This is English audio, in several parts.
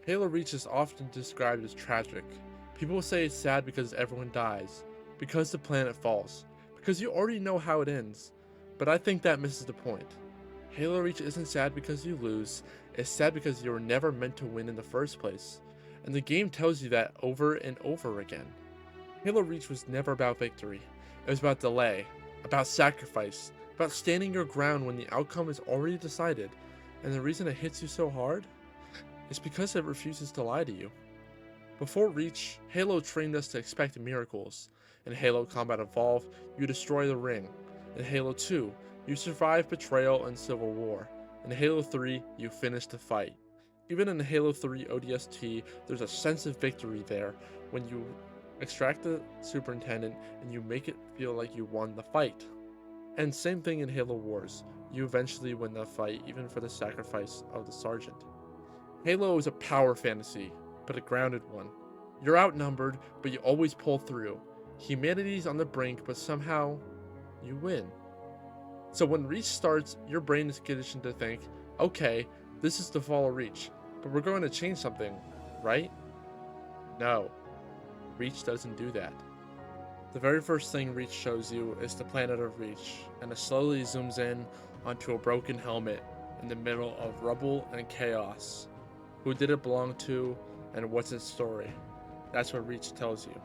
Halo Reach is often described as tragic. People say it's sad because everyone dies, because the planet falls, because you already know how it ends. But I think that misses the point. Halo Reach isn't sad because you lose, it's sad because you were never meant to win in the first place. And the game tells you that over and over again. Halo Reach was never about victory. It was about delay, about sacrifice, about standing your ground when the outcome is already decided. And the reason it hits you so hard is because it refuses to lie to you. Before Reach, Halo trained us to expect miracles. In Halo Combat Evolved, you destroy the ring. In Halo 2, you survive betrayal and civil war. In Halo 3, you finish the fight. Even in Halo 3 ODST, there's a sense of victory there when you extract the superintendent and you make it feel like you won the fight. And same thing in Halo Wars, you eventually win the fight even for the sacrifice of the sergeant. Halo is a power fantasy, but a grounded one. You're outnumbered, but you always pull through. Humanity's on the brink, but somehow, you win. So when Reach starts, your brain is conditioned to think, okay, this is the fall of Reach, but we're going to change something, right? No, Reach doesn't do that. The very first thing Reach shows you is the planet of Reach, and it slowly zooms in onto a broken helmet in the middle of rubble and chaos. Who did it belong to, and what's its story? That's what Reach tells you.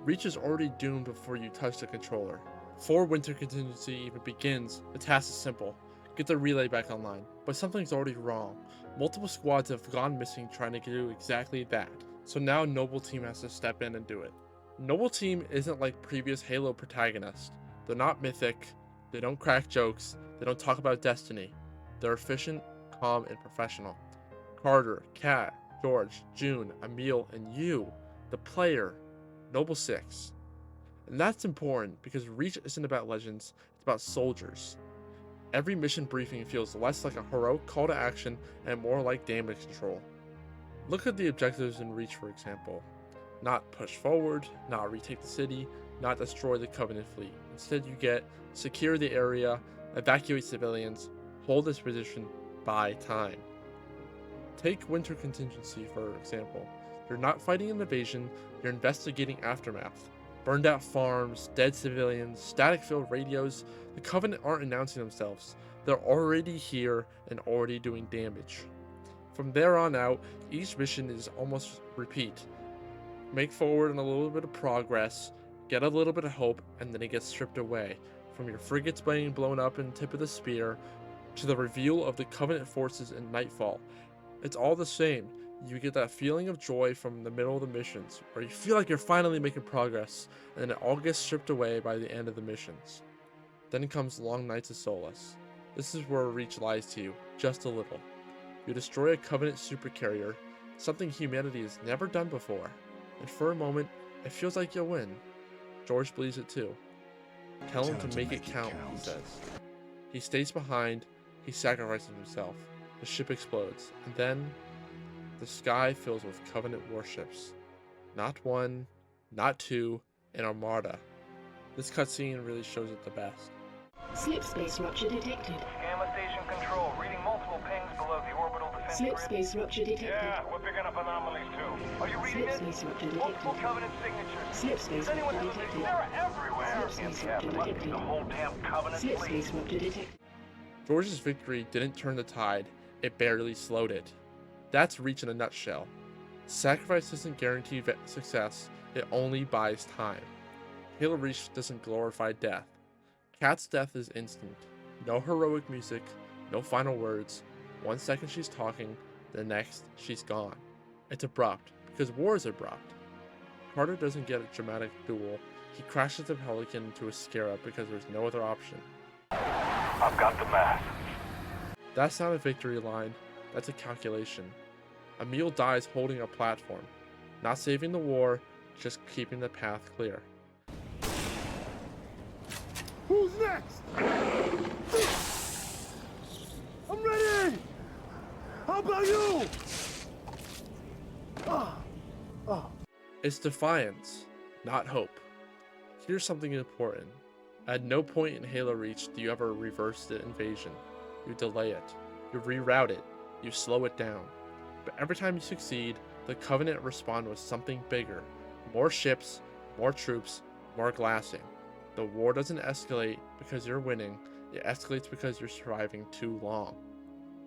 Reach is already doomed before you touch the controller. Before Winter Contingency even begins, the task is simple. Get the relay back online. But something's already wrong. Multiple squads have gone missing trying to do exactly that. So now Noble Team has to step in and do it. Noble Team isn't like previous Halo protagonists. They're not mythic, they don't crack jokes, they don't talk about destiny. They're efficient, calm, and professional. Carter, Kat, George, June, Emil, and you, the player, Noble Six. And that's important because Reach isn't about legends, it's about soldiers. Every mission briefing feels less like a heroic call to action and more like damage control. Look at the objectives in Reach, for example. Not push forward, not retake the city, not destroy the Covenant fleet. Instead you get secure the area, evacuate civilians, hold this position, buy time. Take Winter Contingency, for example. You're not fighting an invasion, you're investigating aftermath. Burned out farms, dead civilians, static-filled radios, the Covenant aren't announcing themselves. They're already here and already doing damage. From there on out, each mission is almost repeat. Make forward in a little bit of progress, get a little bit of hope, and then it gets stripped away. From your frigates being blown up in tip of the spear, to the reveal of the Covenant forces in Nightfall. It's all the same. You get that feeling of joy from the middle of the missions, where you feel like you're finally making progress, and then it all gets stripped away by the end of the missions. Then comes Long Nights of Solace. This is where Reach lies to you, just a little. You destroy a Covenant supercarrier, something humanity has never done before, and for a moment, it feels like you'll win. George believes it too. Tell him to make it count, he says. He stays behind, he sacrifices himself. The ship explodes, and then the sky fills with Covenant warships. Not one, not two, an armada. This cutscene really shows it the best. Slip space rupture detected. Gamma station control, reading multiple pings below the orbital defense Slip grid. space rupture detected. Yeah, we're picking up anomalies too. Are you reading Slip it? space rupture Multiple detected. Covenant signatures. Slip space Is anyone rupture moving? detected. They're everywhere. Slip space Yeah, rupture must be detected. the whole damn Covenant Slip fleet. space rupture detected. George's victory didn't turn the tide, it barely slowed it. That's Reach in a nutshell. Sacrifice doesn't guarantee success, it only buys time. Halo Reach doesn't glorify death. Kat's death is instant. No heroic music, no final words. 1 second she's talking, the next she's gone. It's abrupt, because war is abrupt. Carter doesn't get a dramatic duel. He crashes the Pelican into a Scarab because there's no other option. I've got the math. That's not a victory line, that's a calculation. Emil dies holding a platform. Not saving the war, just keeping the path clear. Who's next? I'm ready! How about you? It's defiance, not hope. Here's something important. At no point in Halo Reach do you ever reverse the invasion. You delay it. You reroute it. You slow it down. But every time you succeed, the Covenant respond with something bigger. More ships, more troops, more glassing. The war doesn't escalate because you're winning, it escalates because you're surviving too long.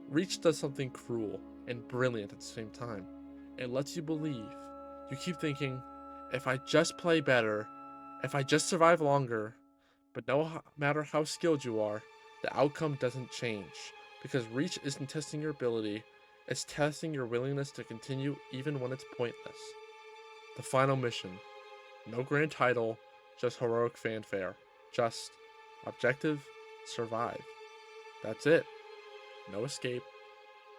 Reach does something cruel and brilliant at the same time. It lets you believe. You keep thinking, if I just play better, if I just survive longer, but no matter how skilled you are, the outcome doesn't change, because Reach isn't testing your ability, it's testing your willingness to continue even when it's pointless. The final mission. No grand title, just heroic fanfare. Just objective, survive. That's it. No escape,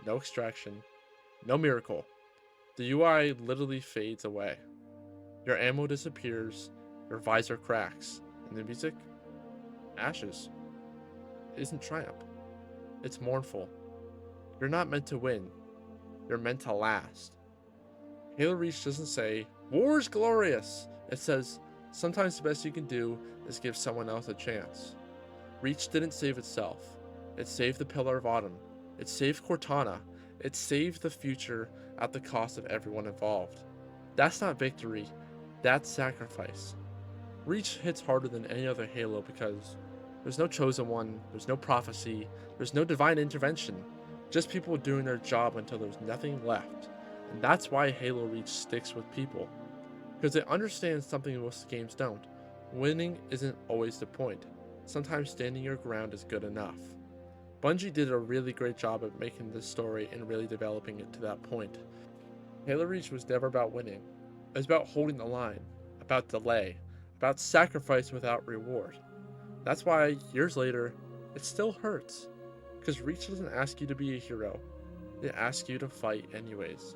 no extraction, no miracle. The UI literally fades away. Your ammo disappears, your visor cracks, and the music? Ashes. It isn't triumph. It's mournful. You're not meant to win. You're meant to last. Halo Reach doesn't say, "War's glorious!" It says, sometimes the best you can do is give someone else a chance. Reach didn't save itself. It saved the Pillar of Autumn. It saved Cortana. It saved the future at the cost of everyone involved. That's not victory. That's sacrifice. Reach hits harder than any other Halo because there's no chosen one, there's no prophecy, there's no divine intervention, just people doing their job until there's nothing left. And that's why Halo Reach sticks with people. Because it understands something most games don't. Winning isn't always the point. Sometimes standing your ground is good enough. Bungie did a really great job at making this story and really developing it to that point. Halo Reach was never about winning. It was about holding the line, about delay, about sacrifice without reward. That's why, years later, it still hurts. Because Reach doesn't ask you to be a hero. It asks you to fight anyways.